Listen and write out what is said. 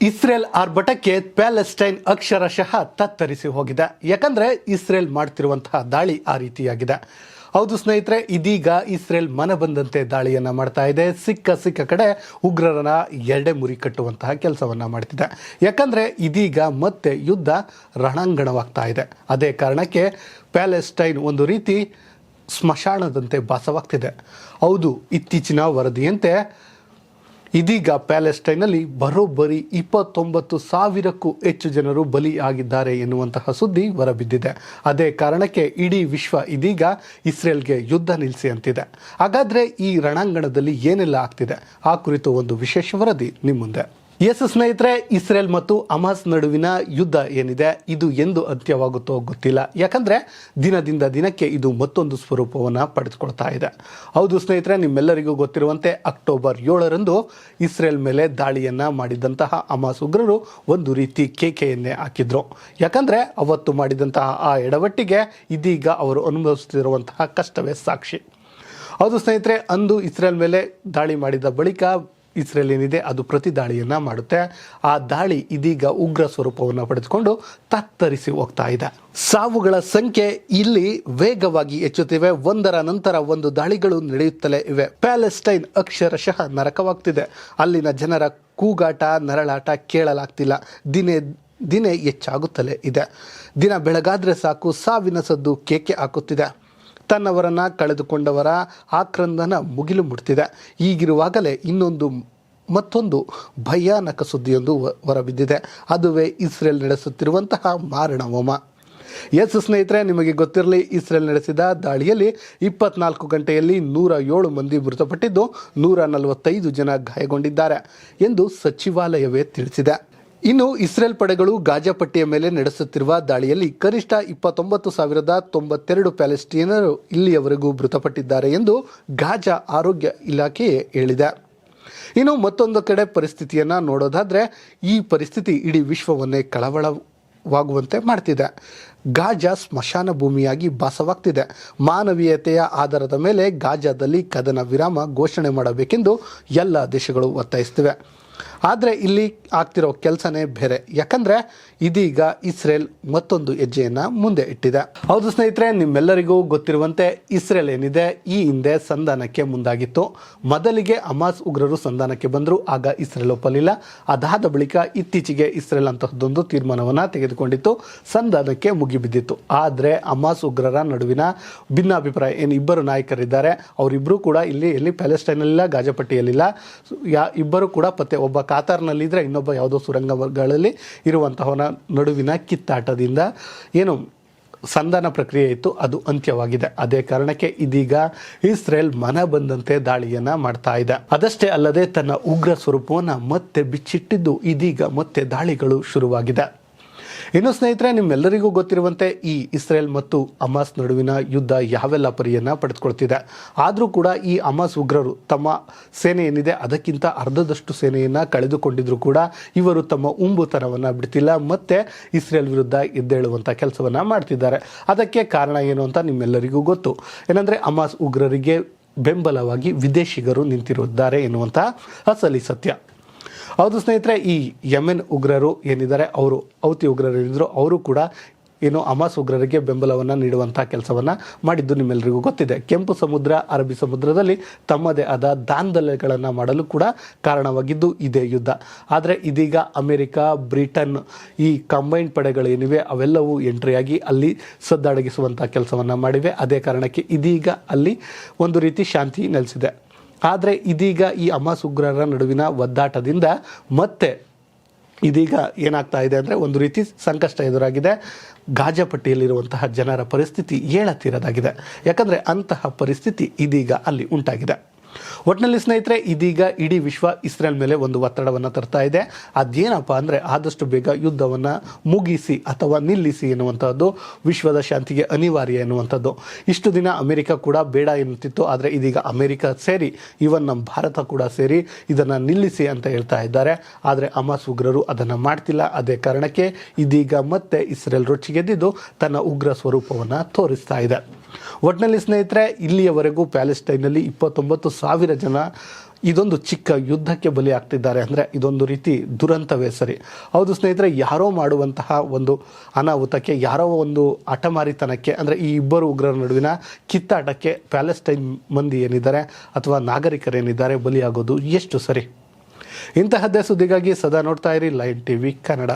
Israel ಆರ್ಭಟಕ್ಕೆ Palestine ಅಕ್ಷರಶಃ ತತ್ತರಿಸಿ ಹೋಗಿದೆ. ಯಾಕಂದರೆ ಇಸ್ರೇಲ್ ಮಾಡ್ತಿರುವಂತಹ ದಾಳಿ ಆ ರೀತಿಯಾಗಿದೆ. ಹೌದು ಸ್ನೇಹಿತರೆ, ಇದೀಗ ಇಸ್ರೇಲ್ ಮನಬಂದಂತೆ ದಾಳಿಯನ್ನು ಮಾಡ್ತಾ ಇದೆ. ಸಿಕ್ಕ ಕಡೆ ಉಗ್ರರನ್ನ ಎರಡೆ ಮುರಿ ಕಟ್ಟುವಂತಹ ಕೆಲಸವನ್ನು ಮಾಡ್ತಿದೆ. ಯಾಕಂದರೆ ಇದೀಗ ಮತ್ತೆ ಯುದ್ಧ ರಣಾಂಗಣವಾಗ್ತಾ ಇದೆ. ಅದೇ ಕಾರಣಕ್ಕೆ ಪ್ಯಾಲೆಸ್ಟೈನ್ ಒಂದು ರೀತಿ ಸ್ಮಶಾನದಂತೆ ಭಾಸವಾಗ್ತಿದೆ. ಹೌದು, ಇತ್ತೀಚಿನ ವರದಿಯಂತೆ ಇದೀಗ ಪ್ಯಾಲೆಸ್ಟೈನಲ್ಲಿ ಬರೋಬ್ಬರಿ 29,000ಕ್ಕೂ ಹೆಚ್ಚು ಜನರು ಬಲಿಯಾಗಿದ್ದಾರೆ ಎನ್ನುವಂತಹ ಸುದ್ದಿ ಹೊರಬಿದ್ದಿದೆ. ಅದೇ ಕಾರಣಕ್ಕೆ ಇಡೀ ವಿಶ್ವ ಇದೀಗ ಇಸ್ರೇಲ್ಗೆ ಯುದ್ಧ ನಿಲ್ಲಿಸಿ ಅಂತಿದೆ. ಹಾಗಾದರೆ ಈ ರಣಾಂಗಣದಲ್ಲಿ ಏನೆಲ್ಲ ಆಗ್ತಿದೆ ಆ ಕುರಿತು ಒಂದು ವಿಶೇಷ ವರದಿ ನಿಮ್ಮ ಮುಂದೆ. ಎಸ್ ಸ್ನೇಹಿತರೆ, ಇಸ್ರೇಲ್ ಮತ್ತು ಹಮಾಸ್ ನಡುವಿನ ಯುದ್ಧ ಏನಿದೆ ಇದು ಎಂದು ಅಂತ್ಯವಾಗುತ್ತೋ ಗೊತ್ತಿಲ್ಲ. ಯಾಕಂದರೆ ದಿನದಿಂದ ದಿನಕ್ಕೆ ಇದು ಮತ್ತೊಂದು ಸ್ವರೂಪವನ್ನು ಪಡೆದುಕೊಳ್ತಾ ಇದೆ. ಹೌದು ಸ್ನೇಹಿತರೆ, ನಿಮ್ಮೆಲ್ಲರಿಗೂ ಗೊತ್ತಿರುವಂತೆ ಅಕ್ಟೋಬರ್ 7ರಂದು ಇಸ್ರೇಲ್ ಮೇಲೆ ದಾಳಿಯನ್ನು ಮಾಡಿದಂತಹ ಹಮಾಸ್ ಉಗ್ರರು ಒಂದು ರೀತಿ ಕೇಕೆಯನ್ನೇ ಹಾಕಿದ್ರು. ಯಾಕಂದರೆ ಅವತ್ತು ಮಾಡಿದಂತಹ ಆ ಎಡವಟ್ಟಿಗೆ ಇದೀಗ ಅವರು ಅನುಭವಿಸುತ್ತಿರುವಂತಹ ಕಷ್ಟವೇ ಸಾಕ್ಷಿ. ಹೌದು ಸ್ನೇಹಿತರೆ, ಅಂದು ಇಸ್ರೇಲ್ ಮೇಲೆ ದಾಳಿ ಮಾಡಿದ ಬಳಿಕ ಇಸ್ರೇಲ್ ಏನಿದೆ ಅದು ಪ್ರತಿ ದಾಳಿಯನ್ನು ಮಾಡುತ್ತೆ. ಆ ದಾಳಿ ಇದೀಗ ಉಗ್ರ ಸ್ವರೂಪವನ್ನು ಪಡೆದುಕೊಂಡು ತತ್ತರಿಸಿ ಹೋಗ್ತಾ ಇದೆ. ಸಾವುಗಳ ಸಂಖ್ಯೆ ಇಲ್ಲಿ ವೇಗವಾಗಿ ಹೆಚ್ಚುತ್ತಿವೆ. ಒಂದರ ನಂತರ ಒಂದು ದಾಳಿಗಳು ನಡೆಯುತ್ತಲೇ ಇವೆ. ಪ್ಯಾಲೆಸ್ಟೈನ್ ಅಕ್ಷರಶಃ ನರಕವಾಗ್ತಿದೆ. ಅಲ್ಲಿನ ಜನರ ಕೂಗಾಟ ನರಳಾಟ ಕೇಳಲಾಗ್ತಿಲ್ಲ. ದಿನೇ ಹೆಚ್ಚಾಗುತ್ತಲೇ ಇದೆ. ದಿನ ಬೆಳಗಾದ್ರೆ ಸಾಕು ಸಾವಿನ ಸದ್ದು ಕೇಕೆ ಹಾಕುತ್ತಿದೆ. ತನ್ನವರನ್ನು ಕಳೆದುಕೊಂಡವರ ಆಕ್ರಂದನ ಮುಗಿಲು ಮುಟ್ತಿದೆ. ಈಗಿರುವಾಗಲೇ ಮತ್ತೊಂದು ಭಯಾನಕ ಸುದ್ದಿಯೊಂದು ಹೊರಬಿದ್ದಿದೆ. ಅದುವೇ ಇಸ್ರೇಲ್ ನಡೆಸುತ್ತಿರುವಂತಹ ಮಾರಣ ಹೋಮ. ಎಸ್ ಸ್ನೇಹಿತರೆ, ನಿಮಗೆ ಗೊತ್ತಿರಲಿ, ಇಸ್ರೇಲ್ ನಡೆಸಿದ ದಾಳಿಯಲ್ಲಿ 24 ಗಂಟೆಯಲ್ಲಿ 107 ಮಂದಿ ಮೃತಪಟ್ಟಿದ್ದು 145 ಜನ ಗಾಯಗೊಂಡಿದ್ದಾರೆ ಎಂದು ಸಚಿವಾಲಯವೇ ತಿಳಿಸಿದೆ. ಇನ್ನು ಇಸ್ರೇಲ್ ಪಡೆಗಳು ಗಾಜಾ ಪಟ್ಟಿಯ ಮೇಲೆ ನಡೆಸುತ್ತಿರುವ ದಾಳಿಯಲ್ಲಿ ಕನಿಷ್ಠ 29,092 ಪ್ಯಾಲೆಸ್ಟೀನಿಯರು ಇಲ್ಲಿಯವರೆಗೂ ಮೃತಪಟ್ಟಿದ್ದಾರೆ ಎಂದು ಗಾಜಾ ಆರೋಗ್ಯ ಇಲಾಖೆಯೇ ಹೇಳಿದೆ. ಇನ್ನು ಮತ್ತೊಂದು ಕಡೆ ಪರಿಸ್ಥಿತಿಯನ್ನು ನೋಡೋದಾದರೆ ಈ ಪರಿಸ್ಥಿತಿ ಇಡೀ ವಿಶ್ವವನ್ನೇ ಕಳವಳವಾಗುವಂತೆ ಮಾಡ್ತಿದೆ. ಗಾಜಾ ಸ್ಮಶಾನ ಭೂಮಿಯಾಗಿ ಭಾಸವಾಗ್ತಿದೆ. ಮಾನವೀಯತೆಯ ಆಧಾರದ ಮೇಲೆ ಗಾಜಾದಲ್ಲಿ ಕದನ ವಿರಾಮ ಘೋಷಣೆ ಮಾಡಬೇಕೆಂದು ಎಲ್ಲ ದೇಶಗಳು ಒತ್ತಾಯಿಸ್ತಿವೆ. ಆದರೆ ಇಲ್ಲಿ ಆಗ್ತಿರೋ ಕೆಲಸನೇ ಬೇರೆ. ಯಾಕಂದರೆ ಇದೀಗ ಇಸ್ರೇಲ್ ಮತ್ತೊಂದು ಹೆಜ್ಜೆಯನ್ನು ಮುಂದೆ ಇಟ್ಟಿದೆ. ಹೌದು ಸ್ನೇಹಿತರೆ, ನಿಮ್ಮೆಲ್ಲರಿಗೂ ಗೊತ್ತಿರುವಂತೆ ಇಸ್ರೇಲ್ ಏನಿದೆ ಈ ಹಿಂದೆ ಸಂಧಾನಕ್ಕೆ ಮುಂದಾಗಿತ್ತು. ಮೊದಲಿಗೆ ಹಮಾಸ್ ಉಗ್ರರು ಸಂಧಾನಕ್ಕೆ ಬಂದರು. ಆಗ ಇಸ್ರೇಲ್ ಒಪ್ಪಲಿಲ್ಲ. ಅದಾದ ಬಳಿಕ ಇತ್ತೀಚೆಗೆ ಇಸ್ರೇಲ್ ಅಂತಹದ್ದೊಂದು ತೀರ್ಮಾನವನ್ನು ತೆಗೆದುಕೊಂಡಿತ್ತು. ಸಂಧಾನಕ್ಕೆ ಮುಗಿಬಿದ್ದಿತ್ತು. ಆದರೆ ಹಮಾಸ್ ಉಗ್ರರ ನಡುವಿನ ಭಿನ್ನಾಭಿಪ್ರಾಯ ಏನು ಇಬ್ಬರು ನಾಯಕರಿದ್ದಾರೆ, ಅವರಿಬ್ಬರು ಕೂಡ ಎಲ್ಲಿ ಪ್ಯಾಲೆಸ್ಟೈನಲ್ಲಿಲ್ಲ, ಗಾಜಾಪಟ್ಟಿಯಲ್ಲಿಲ್ಲ. ಇಬ್ಬರು ಕೂಡ ಒಬ್ಬ ಕಾತಾರ್ನಲ್ಲಿದ್ದರೆ ಇನ್ನೊಬ್ಬ ಯಾವುದೋ ಸುರಂಗಗಳಲ್ಲಿ ಇರುವಂತಹವನ ನಡುವಿನ ಕಿತ್ತಾಟದಿಂದ ಏನು ಸಂಧಾನ ಪ್ರಕ್ರಿಯೆ ಇತ್ತು ಅದು ಅಂತ್ಯವಾಗಿದೆ. ಅದೇ ಕಾರಣಕ್ಕೆ ಇದೀಗ ಇಸ್ರೇಲ್ ಮನ ಬಂದಂತೆ ದಾಳಿಯನ್ನು ಮಾಡ್ತಾ ಇದೆ. ಅದಷ್ಟೇ ಅಲ್ಲದೆ ತನ್ನ ಉಗ್ರ ಸ್ವರೂಪವನ್ನು ಮತ್ತೆ ಬಿಚ್ಚಿಟ್ಟಿದ್ದು ಇದೀಗ ಮತ್ತೆ ದಾಳಿಗಳು ಶುರುವಾಗಿದೆ. ಇನ್ನು ಸ್ನೇಹಿತರೆ, ನಿಮ್ಮೆಲ್ಲರಿಗೂ ಗೊತ್ತಿರುವಂತೆ ಈ ಇಸ್ರೇಲ್ ಮತ್ತು ಹಮಾಸ್ ನಡುವಿನ ಯುದ್ಧ ಯಾವೆಲ್ಲ ಪರಿಯನ್ನು ಪಡೆದುಕೊಳ್ತಿದೆ. ಆದರೂ ಕೂಡ ಈ ಹಮಾಸ್ ಉಗ್ರರು ತಮ್ಮ ಸೇನೆ ಏನಿದೆ ಅದಕ್ಕಿಂತ ಅರ್ಧದಷ್ಟು ಸೇನೆಯನ್ನು ಕಳೆದುಕೊಂಡಿದ್ರು ಕೂಡ ಇವರು ತಮ್ಮ ಉಂಬುತನವನ್ನು ಬಿಡ್ತಿಲ್ಲ. ಮತ್ತೆ ಇಸ್ರೇಲ್ ವಿರುದ್ಧ ಎದ್ದೇಳುವಂಥ ಕೆಲಸವನ್ನು ಮಾಡ್ತಿದ್ದಾರೆ. ಅದಕ್ಕೆ ಕಾರಣ ಏನು ಅಂತ ನಿಮ್ಮೆಲ್ಲರಿಗೂ ಗೊತ್ತು. ಏನಂದರೆ ಹಮಾಸ್ ಉಗ್ರರಿಗೆ ಬೆಂಬಲವಾಗಿ ವಿದೇಶಿಗರು ನಿಂತಿರುತ್ತಾರೆ ಎನ್ನುವಂಥ ಅಸಲಿ ಸತ್ಯ. ಹೌದು ಸ್ನೇಹಿತರೆ, ಈ ಯೆಮೆನ್ ಉಗ್ರರು ಏನಿದ್ದಾರೆ ಅವರು ಹೌತಿ ಉಗ್ರರು ಏನಿದ್ರು ಅವರು ಕೂಡ ಏನು ಹಮಾಸ್ ಉಗ್ರರಿಗೆ ಬೆಂಬಲವನ್ನು ನೀಡುವಂಥ ಕೆಲಸವನ್ನು ಮಾಡಿದ್ದು ನಿಮ್ಮೆಲ್ಲರಿಗೂ ಗೊತ್ತಿದೆ. ಕೆಂಪು ಸಮುದ್ರ, ಅರಬ್ಬಿ ಸಮುದ್ರದಲ್ಲಿ ತಮ್ಮದೇ ಆದ ದಾಂಧಲೆಗಳನ್ನು ಮಾಡಲು ಕೂಡ ಕಾರಣವಾಗಿದ್ದು ಇದೇ ಯುದ್ಧ. ಆದರೆ ಇದೀಗ ಅಮೆರಿಕ, ಬ್ರಿಟನ್ ಈ ಕಂಬೈನ್ಡ್ ಪಡೆಗಳೇನಿವೆ ಅವೆಲ್ಲವೂ ಎಂಟ್ರಿಯಾಗಿ ಅಲ್ಲಿ ಸದ್ದಡಗಿಸುವಂಥ ಕೆಲಸವನ್ನು ಮಾಡಿವೆ. ಅದೇ ಕಾರಣಕ್ಕೆ ಇದೀಗ ಅಲ್ಲಿ ಒಂದು ರೀತಿ ಶಾಂತಿ ನೆಲೆಸಿದೆ. ಆದರೆ ಇದೀಗ ಈ ಹಮಾಸ್ ಉಗ್ರರ ನಡುವಿನ ಒದ್ದಾಟದಿಂದ ಮತ್ತೆ ಇದೀಗ ಏನಾಗ್ತಾ ಇದೆ ಅಂದರೆ ಒಂದು ರೀತಿ ಸಂಕಷ್ಟ ಎದುರಾಗಿದೆ. ಗಾಜಾಪಟ್ಟಿಯಲ್ಲಿರುವಂತಹ ಜನರ ಪರಿಸ್ಥಿತಿ ಹೇಳತೀರದಾಗಿದೆ. ಯಾಕಂದರೆ ಅಂತಹ ಪರಿಸ್ಥಿತಿ ಇದೀಗ ಅಲ್ಲಿ ಉಂಟಾಗಿದೆ. ಒಟ್ಟಿನಲ್ಲಿ ಸ್ನೇಹಿತರೆ, ಇದೀಗ ಇಡೀ ವಿಶ್ವ ಇಸ್ರೇಲ್ ಮೇಲೆ ಒಂದು ಒತ್ತಡವನ್ನು ತರ್ತಾ ಇದೆ. ಅದೇನಪ್ಪ ಅಂದರೆ ಆದಷ್ಟು ಬೇಗ ಯುದ್ಧವನ್ನು ಮುಗಿಸಿ ಅಥವಾ ನಿಲ್ಲಿಸಿ ಎನ್ನುವಂಥದ್ದು ವಿಶ್ವದ ಶಾಂತಿಗೆ ಅನಿವಾರ್ಯ ಎನ್ನುವಂಥದ್ದು. ಇಷ್ಟು ದಿನ ಅಮೆರಿಕ ಕೂಡ ಬೇಡ ಎನ್ನುತ್ತಿತ್ತು. ಆದರೆ ಇದೀಗ ಅಮೆರಿಕ ಸೇರಿ ಈವನ್ ನಮ್ಮ ಭಾರತ ಕೂಡ ಸೇರಿ ಇದನ್ನು ನಿಲ್ಲಿಸಿ ಅಂತ ಹೇಳ್ತಾ ಇದ್ದಾರೆ. ಆದರೆ ಹಮಾಸ್ ಉಗ್ರರು ಅದನ್ನು ಮಾಡ್ತಿಲ್ಲ. ಅದೇ ಕಾರಣಕ್ಕೆ ಇದೀಗ ಮತ್ತೆ ಇಸ್ರೇಲ್ ರೊಚ್ಚಿಗೆದ್ದಿದ್ದು ತನ್ನ ಉಗ್ರ ಸ್ವರೂಪವನ್ನು ತೋರಿಸ್ತಾ ಇದೆ. ಒಟ್ಟಿನಲ್ಲಿ ಸ್ನೇಹಿತರೆ, ಇಲ್ಲಿಯವರೆಗೂ ಪ್ಯಾಲೆಸ್ಟೈನಲ್ಲಿ 29,000 ಜನ ಇದೊಂದು ಚಿಕ್ಕ ಯುದ್ಧಕ್ಕೆ ಬಲಿ ಆಗ್ತಿದ್ದಾರೆ ಅಂದರೆ ಇದೊಂದು ರೀತಿ ದುರಂತವೇ ಸರಿ. ಹೌದು ಸ್ನೇಹಿತರೆ, ಯಾರೋ ಮಾಡುವಂತಹ ಒಂದು ಅನಾಹುತಕ್ಕೆ, ಯಾರೋ ಒಂದು ಹಠಮಾರಿತನಕ್ಕೆ, ಅಂದರೆ ಈ ಇಬ್ಬರು ಉಗ್ರರ ನಡುವಿನ ಕಿತ್ತಾಟಕ್ಕೆ ಪ್ಯಾಲೆಸ್ಟೈನ್ ಮಂದಿ ಏನಿದ್ದಾರೆ ಅಥವಾ ನಾಗರಿಕರೇನಿದ್ದಾರೆ ಬಲಿಯಾಗೋದು ಎಷ್ಟು ಸರಿ? ಇಂತಹದ್ದೇ ಸುದ್ದಿಗಾಗಿ ಸದಾ ನೋಡ್ತಾ ಇರಿ ಲೈವ್ ಟಿವಿ ಕನ್ನಡ.